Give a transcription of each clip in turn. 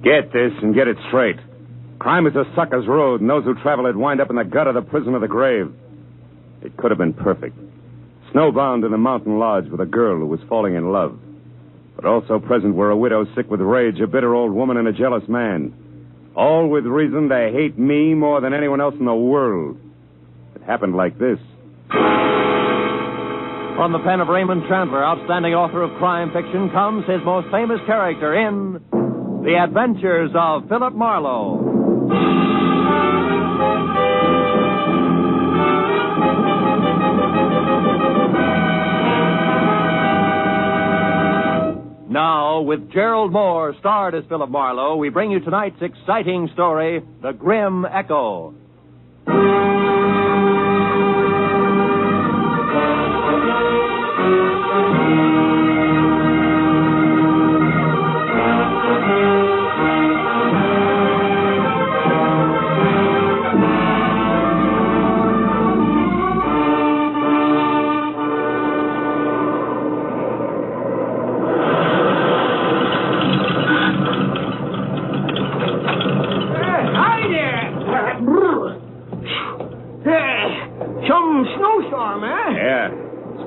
Get this and get it straight. Crime is a sucker's road, and those who travel it wind up in the gut of the prison of the grave. It could have been perfect. Snowbound in a mountain lodge with a girl who was falling in love. But also present were a widow sick with rage, a bitter old woman, and a jealous man. All with reason to hate me more than anyone else in the world. It happened like this. From the pen of Raymond Chandler, outstanding author of crime fiction, comes his most famous character in The Adventures of Philip Marlowe. Now, with Gerald Moore, starred as Philip Marlowe, we bring you tonight's exciting story, The Grim Echo.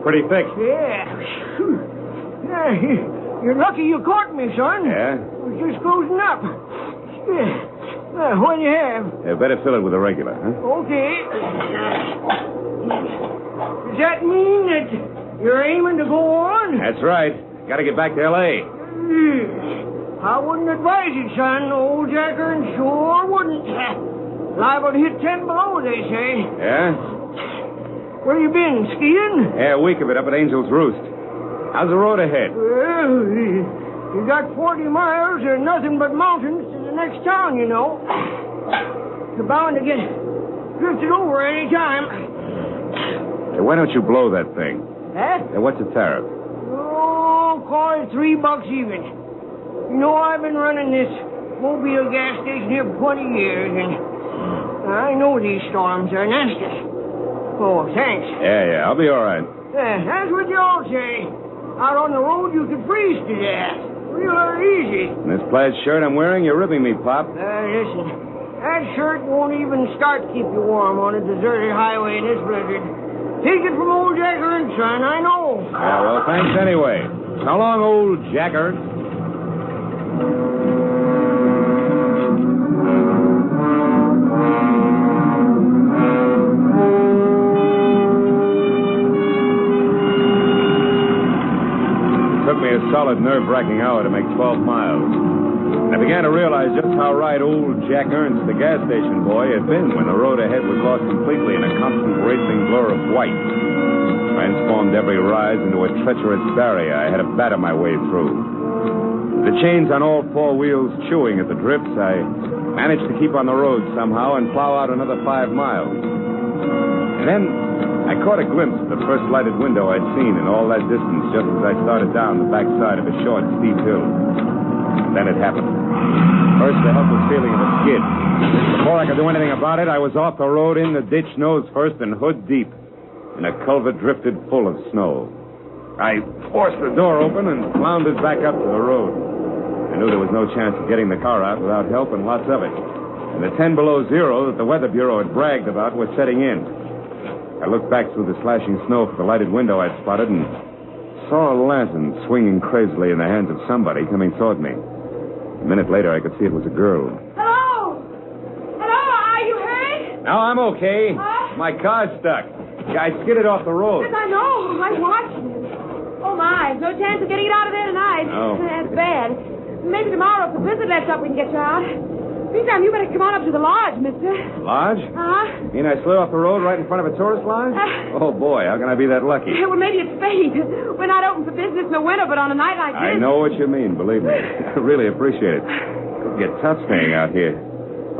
Pretty thick. Yeah. You're lucky you caught me, son. Yeah? I was just closing up. Yeah. What do you have? Better fill it with a regular, huh? Okay. Does that mean that you're aiming to go on? That's right. Gotta get back to L.A. I wouldn't advise it, son. Old Jacker and sure wouldn't. Liable to hit 10 below, they say. Yeah? Where you been, skiing? Yeah, a week of it up at Angel's Roost. How's the road ahead? Well, you got 40 miles or nothing but mountains to the next town, you know. You're bound to get drifted over any time. Hey, why don't you blow that thing? Huh? Hey, what's the tariff? Oh, call it $3 even. You know, I've been running this Mobile gas station here for 20 years, and I know these storms are nasty. Oh, thanks. Yeah, I'll be all right. That's what you all say. Out on the road, you could freeze to death. Real easy. And this plaid shirt I'm wearing, you're ripping me, Pop. Listen, that shirt won't even start to keep you warm on a deserted highway in this blizzard. Take it from old Jacker and Son, I know. Yeah, well, thanks anyway. So long, old Jacker. A solid nerve-wracking hour to make 12 miles. I began to realize just how right old Jack Ernst, the gas station boy, had been when the road ahead was lost completely in a constant racing blur of white. Transformed every rise into a treacherous barrier I had to batter my way through. The chains on all four wheels chewing at the drifts, I managed to keep on the road somehow and plow out another 5 miles. And then I caught a glimpse of the first lighted window I'd seen in all that distance just as I started down the backside of a short, steep hill. And then it happened. First, the helpless feeling of a skid. Before I could do anything about it, I was off the road, in the ditch nose first and hood deep, in a culvert drifted full of snow. I forced the door open and floundered back up to the road. I knew there was no chance of getting the car out without help, and lots of it. And the 10 below zero that the Weather Bureau had bragged about was setting in. I looked back through the slashing snow for the lighted window I'd spotted and saw a lantern swinging crazily in the hands of somebody coming toward me. A minute later, I could see it was a girl. Hello? Hello, are you hurt? No, I'm okay. Huh? My car's stuck. I skidded off the road. Yes, I know. I'm watching it. Oh, my. No chance of getting it out of there tonight. No. That's bad. Maybe tomorrow, if the blizzard lets up, we can get you out. Meantime, you better come on up to the lodge, mister. Lodge? Uh-huh. You mean I slid off the road right in front of a tourist lodge? Oh, boy, how can I be that lucky? Well, maybe it's fate. We're not open for business in the winter, but on a night like I this... know what you mean, believe me. I really appreciate it. It'll get tough staying out here.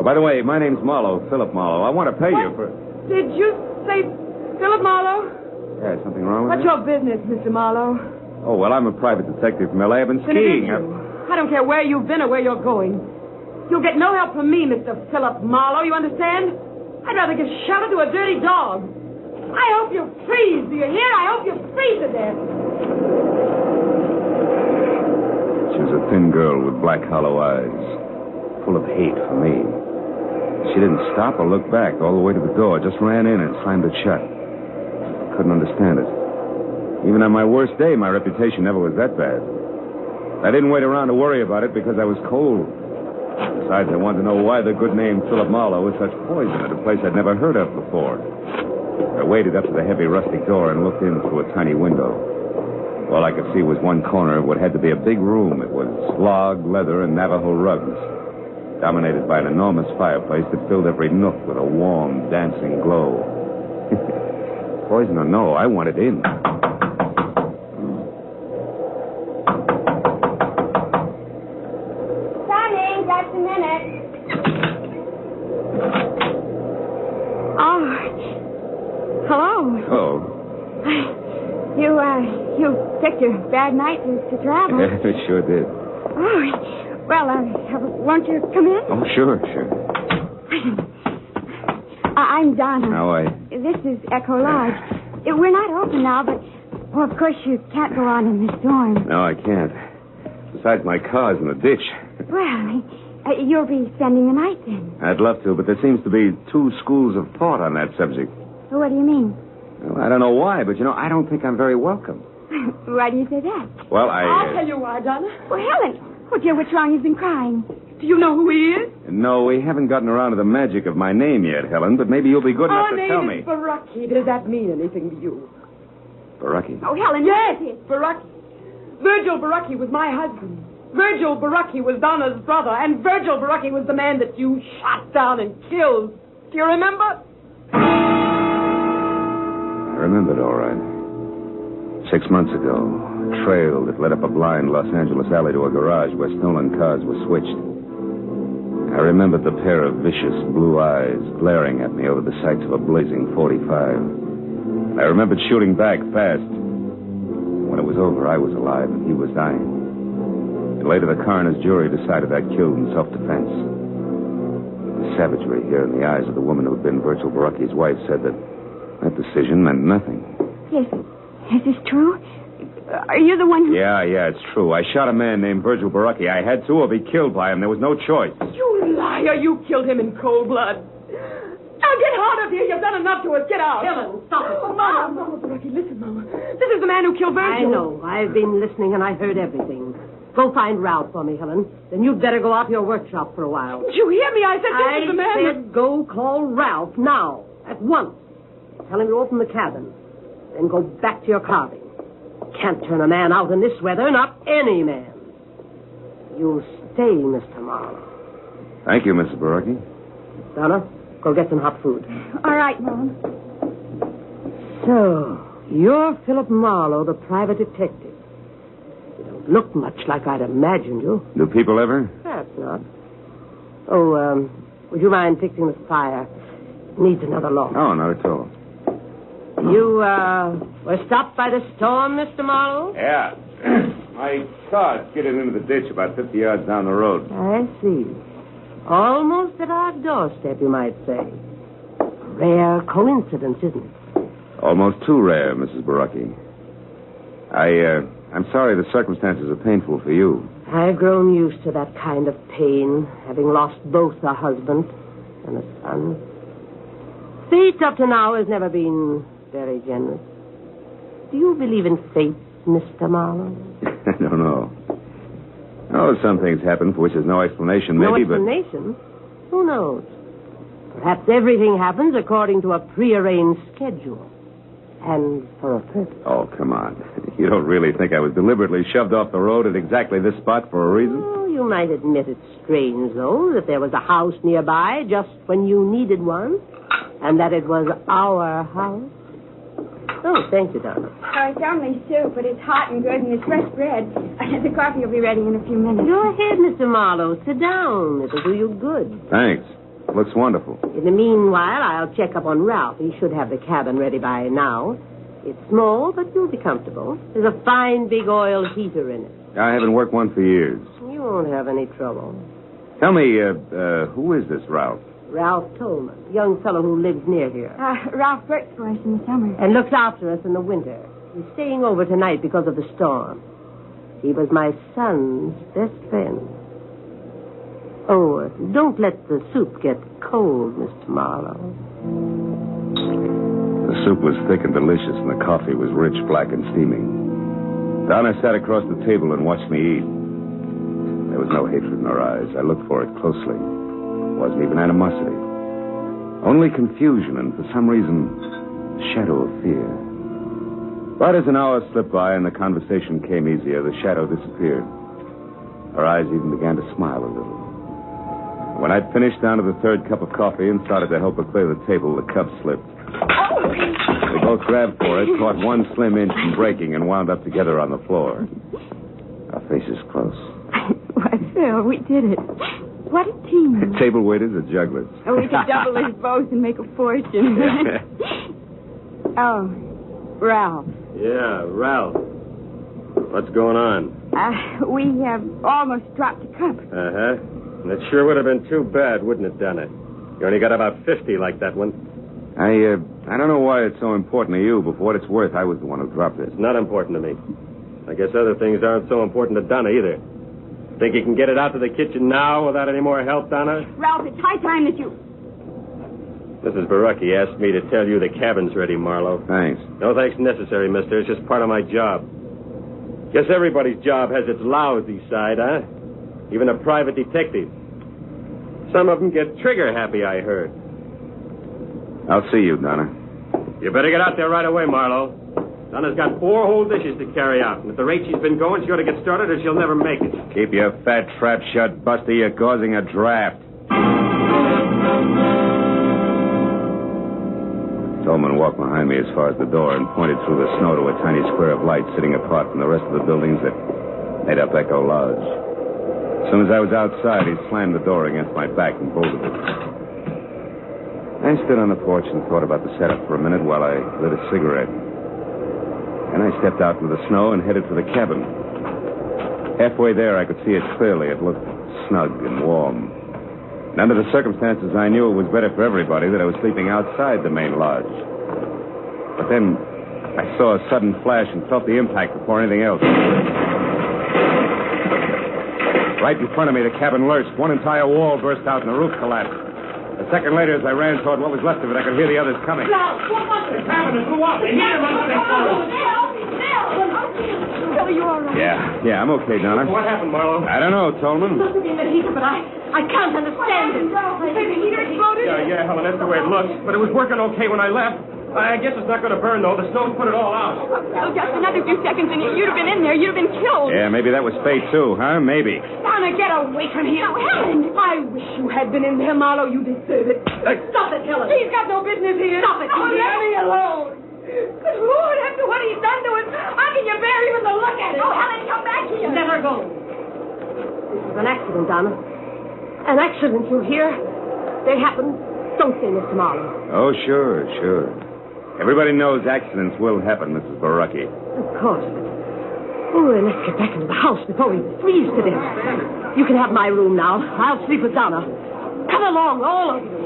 Oh, by the way, my name's Marlowe, Philip Marlowe. I want to pay you for... Did you say Philip Marlowe? Yeah, something wrong with What's you? your business, Mr. Marlowe? Oh, well, I'm a private detective from L.A. I've been Then it skiing. is you. I don't care where you've been or where you're going. You'll get no help from me, Mr. Philip Marlowe, you understand? I'd rather give shelter to a dirty dog. I hope you freeze, do you hear? I hope you freeze to death. She was a thin girl with black, hollow eyes. full of hate for me. She didn't stop or look back all the way to the door, just ran in and slammed it shut. I couldn't understand it. Even on my worst day, my reputation never was that bad. I didn't wait around to worry about it because I was cold. Besides, I wanted to know why the good name Philip Marlowe was such poison at a place I'd never heard of before. I waded up to the heavy rustic door and looked in through a tiny window. All I could see was one corner of what had to be a big room. It was log, leather, and Navajo rugs, dominated by an enormous fireplace that filled every nook with a warm, dancing glow. Poison or no, I wanted in. Sonny, just a minute. Oh, hello. Oh. You picked a bad night to travel. It sure did. Oh, well, won't you come in? Oh, sure. I'm Donna. How are you? This is Echo Lodge. We're not open now, but, well, of course, you can't go on in the storm. No, I can't. Besides, my car's in the ditch. Well, you'll be spending the night then. I'd love to, but there seems to be two schools of thought on that subject. Well, what do you mean? Well, I don't know why, but, I don't think I'm very welcome. Why do you say that? Well, I'll tell you why, Donna. Well, Helen. Oh, dear, what's wrong? You've been crying. Do you know who he is? No, we haven't gotten around to the magic of my name yet, Helen, but maybe you'll be good enough to tell me. Our name is Baraki. Does that mean anything to you? Baraki. Oh, Helen, yes, what is it? Baraki. Virgil Baraki was my husband. Virgil Baraki was Donna's brother, and Virgil Baraki was the man that you shot down and killed. Do you remember? I remembered, all right. 6 months ago, a trail that led up a blind Los Angeles alley to a garage where stolen cars were switched. I remembered the pair of vicious blue eyes glaring at me over the sights of a blazing .45. I remembered shooting back fast. When it was over, I was alive and he was dying. And later, the coroner's jury decided I'd killed in self-defense. The savagery here in the eyes of the woman who had been Virgil Baraki's wife said that decision meant nothing. Yes. Is this true? Are you the one who... Yeah, it's true. I shot a man named Virgil Baraki. I had to or be killed by him. There was no choice. You liar. You killed him in cold blood. Now get out of here. You've done enough to us. Get out. Helen, stop it. Oh, Mama, Baraki, listen, Mama. This is the man who killed Virgil. I know. I've been listening and I heard everything. Go find Ralph for me, Helen. Then you'd better go out to your workshop for a while. Did you hear me? I said this is the man... I said go call Ralph now. At once. Tell him to open the cabin. Then go back to your carving. Can't turn a man out in this weather, not any man. You'll stay, Mr. Marlowe. Thank you, Mrs. Baraki. Donna, go get some hot food. All right, Mom. So, you're Philip Marlowe, the private detective. You don't look much like I'd imagined you. Do people ever? Perhaps not. Oh, would you mind fixing this fire? It needs another log. Oh, not at all. You, were stopped by the storm, Mr. Marlowe? Yeah. My car skidded into the ditch about 50 yards down the road. I see. Almost at our doorstep, you might say. Rare coincidence, isn't it? Almost too rare, Mrs. Baraki. I'm sorry the circumstances are painful for you. I've grown used to that kind of pain, having lost both a husband and a son. Fate up to now has never been very generous. Do you believe in fate, Mr. Marlowe? I don't know. Oh, some things happen for which there's no explanation, maybe, no explanation? Who knows? Perhaps everything happens according to a prearranged schedule. And for a purpose. Oh, come on. You don't really think I was deliberately shoved off the road at exactly this spot for a reason? Oh, you might admit it's strange, though, that there was a house nearby just when you needed one, and that it was our house. Oh, thank you, Donna. Oh, it's only soup, but it's hot and good, and it's fresh bread. The coffee will be ready in a few minutes. Go ahead, Mr. Marlowe. Sit down. It'll do you good. Thanks. Looks wonderful. In the meanwhile, I'll check up on Ralph. He should have the cabin ready by now. It's small, but you'll be comfortable. There's a fine big oil heater in it. I haven't worked one for years. You won't have any trouble. Tell me, who is this Ralph? Ralph Tolman, a young fellow who lives near here. Ralph works for us in the summer. And looks after us in the winter. He's staying over tonight because of the storm. He was my son's best friend. Oh, don't let the soup get cold, Mr. Marlowe. The soup was thick and delicious, and the coffee was rich, black, and steaming. Donna sat across the table and watched me eat. There was no hatred in her eyes. I looked for it closely. It wasn't even animosity. Only confusion and, for some reason, a shadow of fear. But as an hour slipped by and the conversation came easier, the shadow disappeared. Her eyes even began to smile a little. When I'd finished down to the third cup of coffee and started to help her clear the table, the cup slipped. We both grabbed for it, caught one slim inch from breaking, and wound up together on the floor. Our faces close. Why, Phil, we did it. What a team. Table waiters or jugglers? Oh, we could double as both and make a fortune. Oh, Ralph. Yeah, Ralph. What's going on? We almost dropped a cup. Uh-huh. It sure would have been too bad, wouldn't it, Donna? You only got about 50 like that one. I don't know why it's so important to you, but for what it's worth, I was the one who dropped it. It's not important to me. I guess other things aren't so important to Donna either. Think you can get it out to the kitchen now without any more help, Donna? Ralph, it's high time that you... Mrs. Barucki asked me to tell you the cabin's ready, Marlowe. Thanks. No thanks necessary, mister. It's just part of my job. Guess everybody's job has its lousy side, huh? Even a private detective. Some of them get trigger happy, I heard. I'll see you, Donna. You better get out there right away, Marlowe. Donna's got 4 whole dishes to carry out, and at the rate she's been going, she ought to get started or she'll never make it. Keep your fat trap shut, Buster. You're causing a draft. Tolman walked behind me as far as the door and pointed through the snow to a tiny square of light sitting apart from the rest of the buildings that made up Echo Lodge. As soon as I was outside, he slammed the door against my back and bolted it. I stood on the porch and thought about the setup for a minute while I lit a cigarette. Then I stepped out into the snow and headed for the cabin. Halfway there, I could see it clearly. It looked snug and warm. And under the circumstances, I knew it was better for everybody that I was sleeping outside the main lodge. But then I saw a sudden flash and felt the impact before anything else. Right in front of me, the cabin lurched. One entire wall burst out and the roof collapsed. A second later, as I ran toward what was left of it, I could hear the others coming. The cabin blew up. They hit him under the floor. Phil, are you all right? Yeah, I'm okay, Donna. What happened, Marlowe? I don't know, Tolman. Must have been the heater, but I can't understand it. The heater exploded? Yeah, Helen, that's the way it looks. But it was working okay when I left. I guess it's not going to burn, though. The snow's put it all out. Phil, just another few seconds and you'd have been in there. You'd have been killed. Yeah, maybe that was fate, too, huh? Maybe. Donna, get away from here. Helen! I wish you had been in there, Marlowe. You deserve it. Stop it, Helen. He's got no business here. Stop it. Oh, let me alone. Good Lord, after what he's done to us, how can you bear even to look at it? Oh, Helen, come back here. Let her go. This is an accident, Donna. An accident, you hear? They happen. Don't say, Mr. Marlowe. Oh, sure. Everybody knows accidents will happen, Mrs. Barucki. Of course. Oh, then let's get back into the house before we freeze to death. You can have my room now. I'll sleep with Donna. Come along, all of you.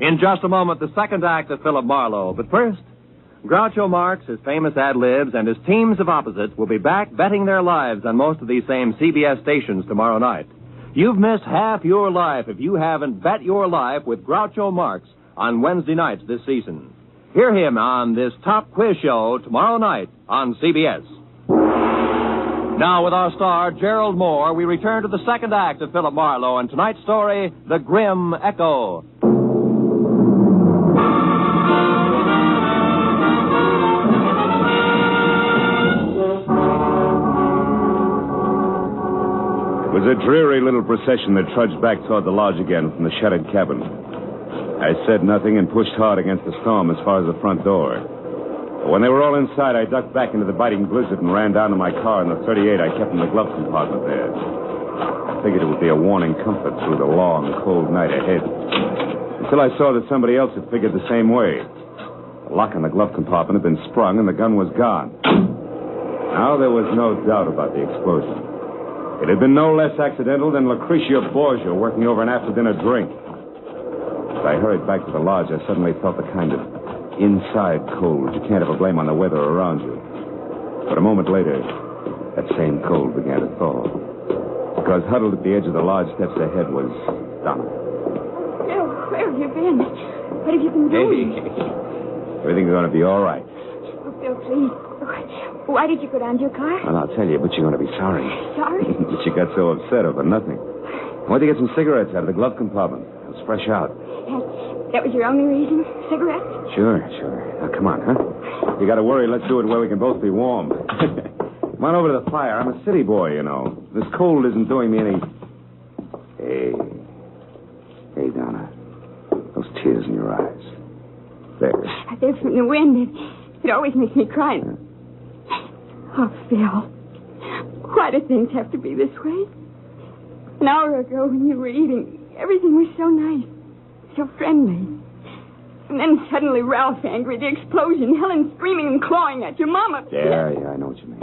In just a moment, the second act of Philip Marlowe. But first, Groucho Marx, his famous ad-libs, and his teams of opposites will be back betting their lives on most of these same CBS stations tomorrow night. You've missed half your life if you haven't bet your life with Groucho Marx on Wednesday nights this season. Hear him on this top quiz show tomorrow night on CBS. Now, with our star, Gerald Moore, we return to the second act of Philip Marlowe and tonight's story, The Grim Echo. It was a dreary little procession that trudged back toward the lodge again from the shuttered cabin. I said nothing and pushed hard against the storm as far as the front door. But when they were all inside, I ducked back into the biting blizzard and ran down to my car in the 38 I kept in the glove compartment there. I figured it would be a warning comfort through the long, cold night ahead. Until I saw that somebody else had figured the same way. The lock on the glove compartment had been sprung and the gun was gone. Now there was no doubt about the explosion. It had been no less accidental than Lucretia Borgia working over an after-dinner drink. As I hurried back to the lodge, I suddenly felt the kind of inside cold you can't ever blame on the weather around you. But a moment later, that same cold began to thaw. Because huddled at the edge of the lodge steps ahead was Donna. Phil, where have you been? What have you been doing? Everything's going to be all right. Oh, Phil, please. Why did you go down to your car? Well, I'll tell you, but you're going to be sorry. Sorry? That you got so upset over nothing. I wanted to get some cigarettes out of the glove compartment. It was fresh out. That was your only reason? Cigarettes? Sure. Now, come on, huh? You got to worry. Let's do it where we can both be warm. Come on over to the fire. I'm a city boy, you know. This cold isn't doing me any... Hey, Donna. Those tears in your eyes. There. They're from the wind. It always makes me cry. Oh, Phil. Why do things have to be this way? An hour ago when you were eating, everything was so nice, so friendly. And then suddenly Ralph angry, the explosion, Helen screaming and clawing at your mama. Yeah, I know what you mean.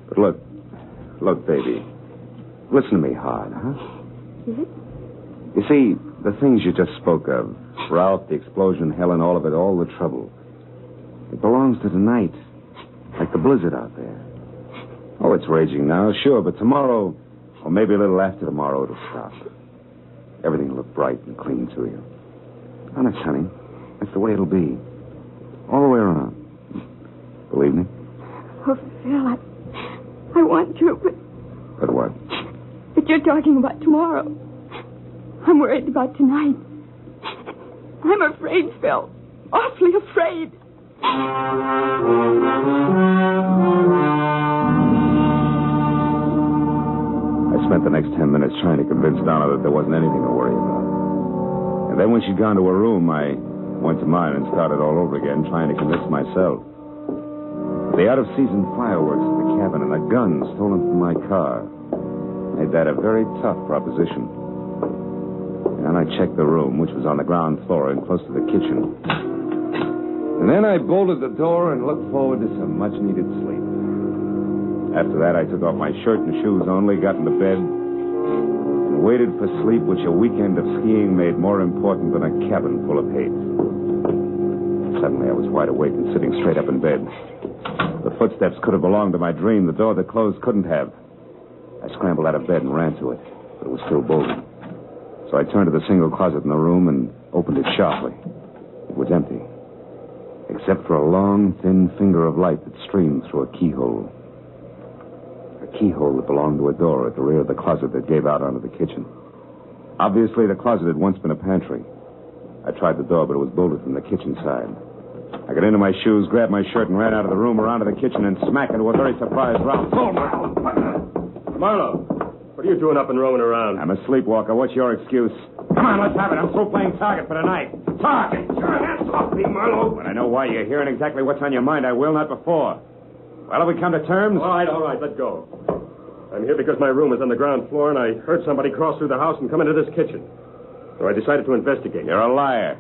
But look, baby. Listen to me hard, huh? Yes? You see, the things you just spoke of, Ralph, the explosion, Helen, all of it, all the trouble, it belongs to tonight, like the blizzard out there. Oh, it's raging now, sure, but tomorrow, or maybe a little after tomorrow, it'll stop. Everything will look bright and clean to you. Honest, honey, that's the way it'll be. All the way around. Believe me? Oh, Phil, I want to, but... But what? But you're talking about tomorrow. I'm worried about tonight. I'm afraid, Phil. Awfully afraid. I spent the next 10 minutes trying to convince Donna that there wasn't anything to worry about. And then when she'd gone to her room, I went to mine and started all over again, trying to convince myself. The out-of-season fireworks at the cabin and a gun stolen from my car made that a very tough proposition. And I checked the room, which was on the ground floor and close to the kitchen. And then I bolted the door and looked forward to some much-needed sleep. After that, I took off my shirt and shoes only, got into bed, and waited for sleep, which a weekend of skiing made more important than a cabin full of hate. Suddenly, I was wide awake and sitting straight up in bed. The footsteps could have belonged to my dream. The door that closed couldn't have. I scrambled out of bed and ran to it, but it was still bolted. So I turned to the single closet in the room and opened it sharply. It was empty, except for a long, thin finger of light that streamed through a keyhole. A keyhole that belonged to a door at the rear of the closet that gave out onto the kitchen. Obviously, the closet had once been a pantry. I tried the door, but it was bolted from the kitchen side. I got into my shoes, grabbed my shirt, and ran out of the room, around to the kitchen, and smack into a very surprised Ralph. Oh, Marlowe, what are you doing up and roaming around? I'm a sleepwalker. What's your excuse? Come on, let's have it. I'm through playing target for tonight. Target! Your hands off me, Marlowe. When I know why you're here and exactly what's on your mind, I will, not before. Well, have we come to terms? All right, let go. I'm here because my room is on the ground floor, and I heard somebody cross through the house and come into this kitchen. So I decided to investigate. You're a liar.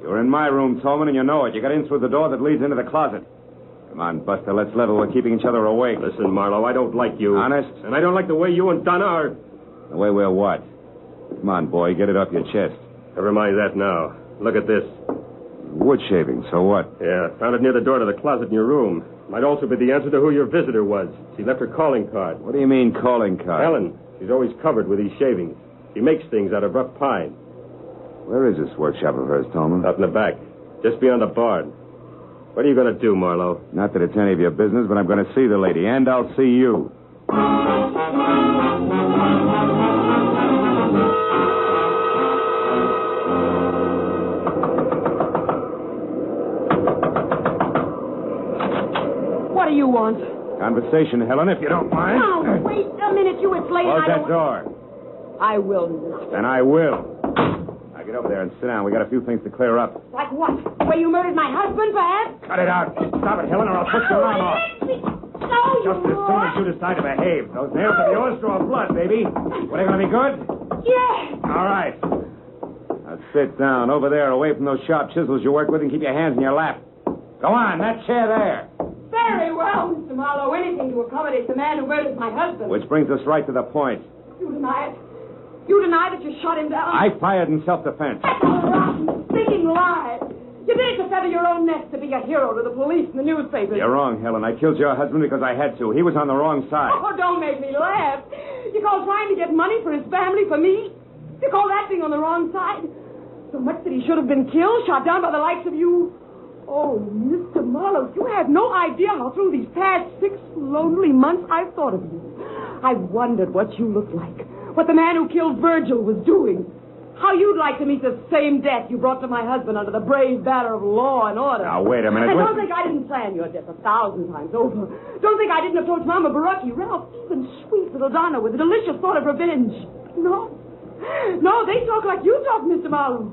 You were in my room, Tolman, and you know it. You got in through the door that leads into the closet. Come on, Buster, let's level. We're keeping each other awake. Listen, Marlowe, I don't like you. Honest? And I don't like the way you and Donna are... The way we're what? Come on, boy, get it off your chest. Never mind that now. Look at this. Wood shaving, so what? Yeah, found it near the door to the closet in your room. Might also be the answer to who your visitor was. She left her calling card. What do you mean, calling card? Helen. She's always covered with these shavings. She makes things out of rough pine. Where is this workshop of hers, Tolman? Out in the back. Just beyond the barn. What are you going to do, Marlowe? Not that it's any of your business, but I'm going to see the lady, and I'll see you. What do you want? Conversation, Helen, if you don't mind. Oh, wait a minute, you. It's late. Close that door. I will not. Then I will. Now get over there and sit down. We got a few things to clear up. Like what? The way you murdered my husband, perhaps? Cut it out. Stop it, Helen, or I'll put your arm off. No, Just as soon as you decide to behave. Those nails of yours draw blood, baby. What, are they going to be good? Yes. All right. Now sit down over there, away from those sharp chisels you work with, and keep your hands in your lap. Go on, that chair there. Very well, Mr. Mr. Marlowe, anything to accommodate the man who murdered my husband. Which brings us right to the point. You deny it. You deny that you shot him down. I fired in self-defense. That's a rotten, stinking lie. You did it to feather your own nest, to be a hero to the police and the newspapers. You're wrong, Helen. I killed your husband because I had to. He was on the wrong side. Oh, don't make me laugh. You call trying to get money for his family for me? You call that being on the wrong side? So much that he should have been killed, shot down by the likes of you? Oh, Mr. Marlowe, you have no idea how through these past 6 lonely months I've thought of you. I've wondered what you looked like, what the man who killed Virgil was doing, how you'd like to meet the same death you brought to my husband under the brave banner of law and order. Now, wait a minute. And don't think I didn't plan your death 1,000 times over. Don't think I didn't approach Mama Baraki, Ralph, even sweet little Donna with a delicious thought of revenge. No. No, they talk like you talk, Mr. Marlowe.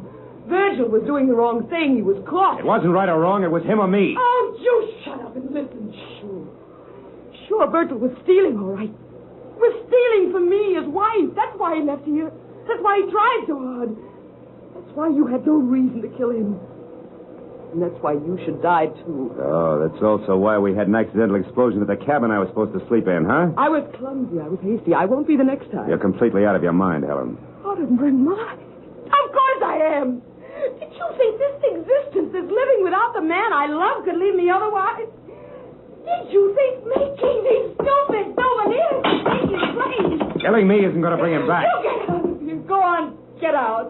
Virgil was doing the wrong thing. He was caught. It wasn't right or wrong. It was him or me. Oh, you shut up and listen. Sure, Virgil was stealing, all right. Was stealing from me, his wife. That's why he left here. That's why he tried so hard. That's why you had no reason to kill him. And that's why you should die, too. Oh, that's also why we had an accidental explosion at the cabin I was supposed to sleep in, huh? I was clumsy. I was hasty. I won't be the next time. You're completely out of your mind, Helen. Out of my mind? Of course I am. Did you think this existence, this living without the man I love, could leave me otherwise? Did you think making these stupid souvenirs would make you crazy? Killing me isn't going to bring him back. You get out of here. Go on, get out.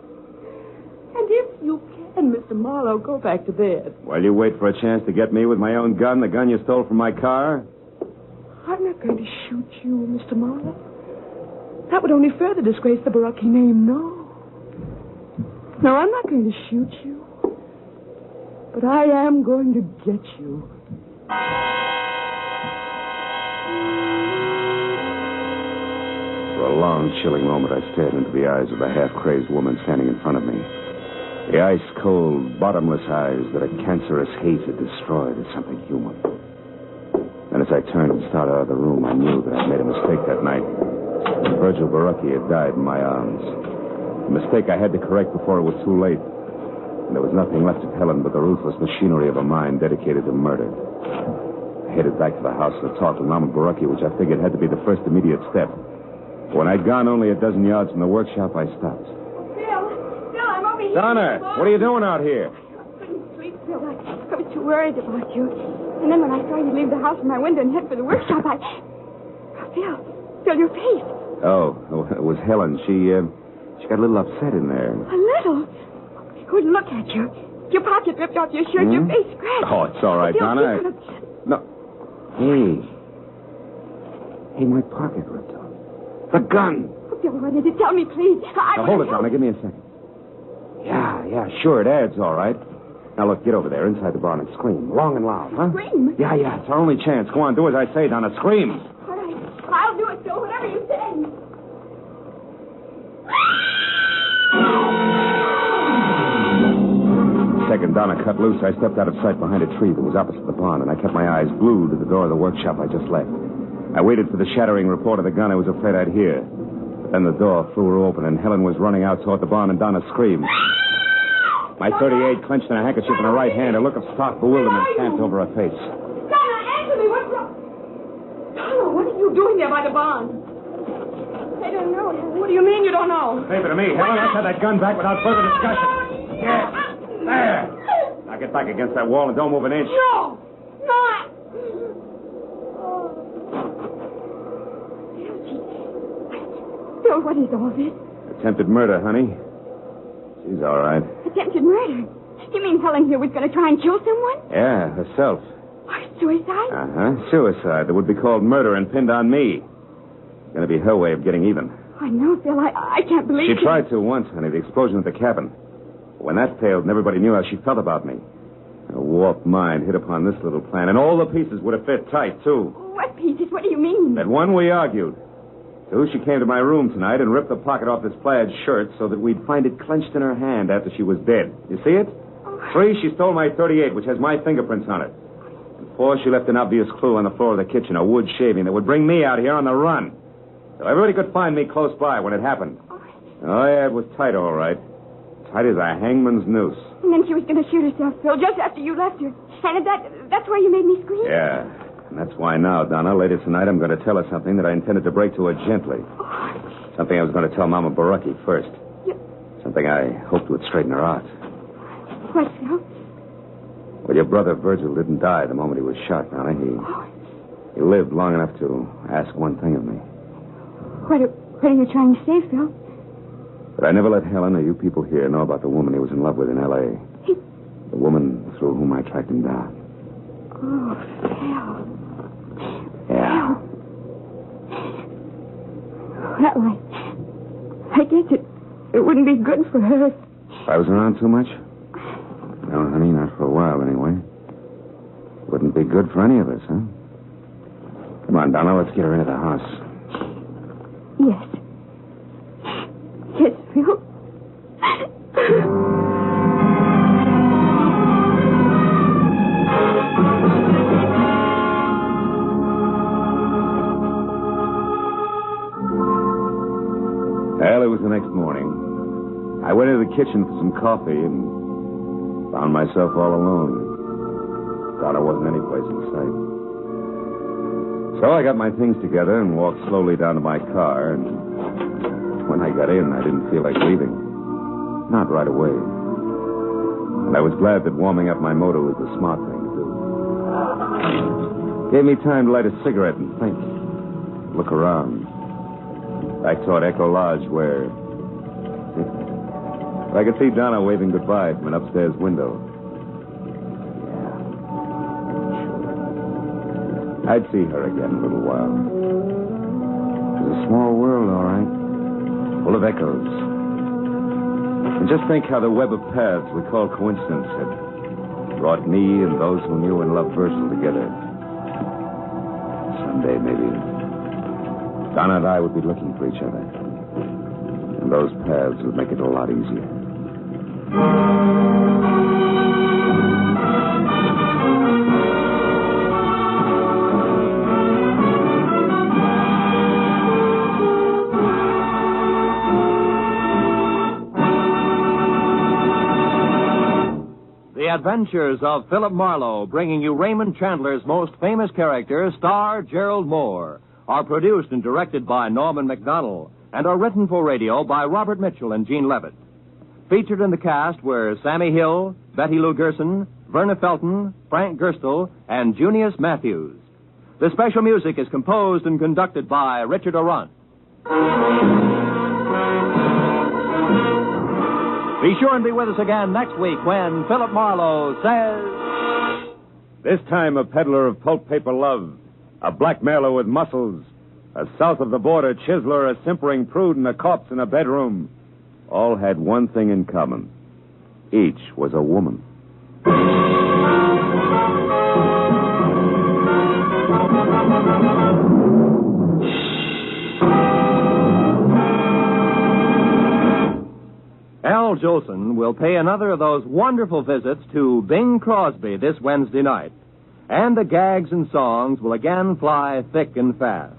And if you can, Mr. Marlowe, go back to bed. While you wait for a chance to get me with my own gun, the gun you stole from my car? I'm not going to shoot you, Mr. Marlowe. That would only further disgrace the Baraki name, no. No, I'm not going to shoot you. But I am going to get you. For a long, chilling moment, I stared into the eyes of the half-crazed woman standing in front of me. The ice-cold, bottomless eyes that a cancerous hate had destroyed as something human. And as I turned and started out of the room, I knew that I'd made a mistake that night. Virgil Baraki had died in my arms. A mistake I had to correct before it was too late. And there was nothing left of Helen but the ruthless machinery of a mind dedicated to murder. I headed back to the house to talk with Mama Baraki, which I figured had to be the first immediate step. When I'd gone only a dozen yards from the workshop, I stopped. Phil, I'm over here. Donna, what are you doing out here? I couldn't sleep, Phil. I was too worried about you. And then when I saw you leave the house from my window and head for the workshop, Phil, your face. Oh, it was Helen. She got a little upset in there. A little? I couldn't look at you. Your pocket ripped off your shirt, your face scratched. Oh, it's all right, Phil, Donna. No. Hey, my pocket ripped off. The gun. Oh, Phil, what is it? Tell me, please. Now, hold it, Donna. Give me a second. Yeah, sure, it adds, all right. Now, look, get over there inside the barn and scream. Long and loud, huh? Scream? Yeah, it's our only chance. Go on, do as I say, Donna. Scream. All right. I'll do it, Phil, whatever you say. The second Donna cut loose, I stepped out of sight behind a tree that was opposite the barn, and I kept my eyes glued to the door of the workshop I just left. I waited for the shattering report of the gun I was afraid I'd hear. But then the door flew open, and Helen was running out toward the barn, and Donna screamed. My 38 clenched in a handkerchief in her right hand, a look of stark bewilderment stamped over her face. Donna, answer me. What's wrong? Donna, what are you doing there by the barn? I don't know. What do you mean you don't know? Leave it to me, Helen. I'll have that gun back without further discussion. Yes. There. Now get back against that wall and don't move an inch. No. Phil, what is all this? Attempted murder, honey. She's all right. Attempted murder? You mean Helen here was going to try and kill someone? Yeah, herself. Or suicide? Uh-huh. Suicide. That would be called murder and pinned on me. It's going to be her way of getting even. I know, Phil. I can't believe She tried to once, honey, the explosion at the cabin. When that failed and everybody knew how she felt about me, a warped mind hit upon this little plan, and all the pieces would have fit tight, too. What pieces? What do you mean? At one, we argued. Two, she came to my room tonight and ripped the pocket off this plaid shirt so that we'd find it clenched in her hand after she was dead. You see it? Three, she stole my 38, which has my fingerprints on it. And four, she left an obvious clue on the floor of the kitchen, a wood shaving that would bring me out here on the run. So everybody could find me close by when it happened. Oh, yeah, it was tight, all right. Tight as a hangman's noose. And then she was going to shoot herself, Phil, just after you left her. And that's where you made me scream? Yeah. And that's why now, Donna, later tonight, I'm going to tell her something that I intended to break to her gently. Something I was going to tell Mama Baraki first. Something I hoped would straighten her out. What, Phil? Well, your brother Virgil didn't die the moment he was shot, Donna. He lived long enough to ask one thing of me. What are you trying to say, Phil? But I never let Helen or you people here know about the woman he was in love with in L.A. The woman through whom I tracked him down. Oh, Phil. Yeah. Well, I guess it wouldn't be good for her. If I was around too much? No, honey, not for a while, anyway. Wouldn't be good for any of us, huh? Come on, Donna, let's get her into the house. Yes. Yes, Phil. Well, it was the next morning. I went into the kitchen for some coffee and found myself all alone. Donna wasn't any place in sight. So I got my things together and walked slowly down to my car, and when I got in, I didn't feel like leaving. Not right away. And I was glad that warming up my motor was the smart thing to do. Gave me time to light a cigarette and think. Look around. Back toward Echo Lodge, where I could see Donna waving goodbye from an upstairs window. Yeah. I'd see her again in a little while. It was a small world, all right. Full of echoes. And just think how the web of paths we call coincidence had brought me and those who knew and loved Virgil together. Someday, maybe, Donna and I would be looking for each other. And those paths would make it a lot easier. The Adventures of Philip Marlowe, bringing you Raymond Chandler's most famous character, star Gerald Moore, are produced and directed by Norman MacDonald and are written for radio by Robert Mitchell and Gene Levitt. Featured in the cast were Sammy Hill, Betty Lou Gerson, Verna Felton, Frank Gerstle, and Junius Matthews. The special music is composed and conducted by Richard Arant. Be sure and be with us again next week when Philip Marlowe says... This time a peddler of pulp paper love, a blackmailer with muscles, a south-of-the-border chiseler, a simpering prude, and a corpse in a bedroom, all had one thing in common. Each was a woman. Al Jolson will pay another of those wonderful visits to Bing Crosby this Wednesday night. And the gags and songs will again fly thick and fast.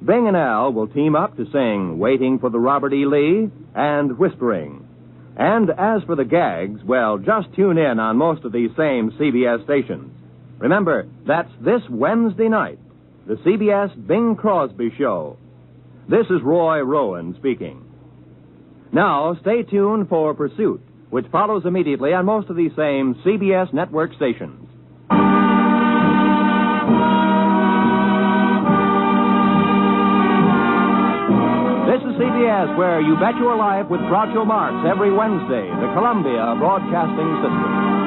Bing and Al will team up to sing Waiting for the Robert E. Lee and Whispering. And as for the gags, well, just tune in on most of these same CBS stations. Remember, that's this Wednesday night, the CBS Bing Crosby Show. This is Roy Rowan speaking. Now, stay tuned for Pursuit, which follows immediately on most of these same CBS network stations. This is CBS, where you bet your life with Groucho Marx every Wednesday, the Columbia Broadcasting System.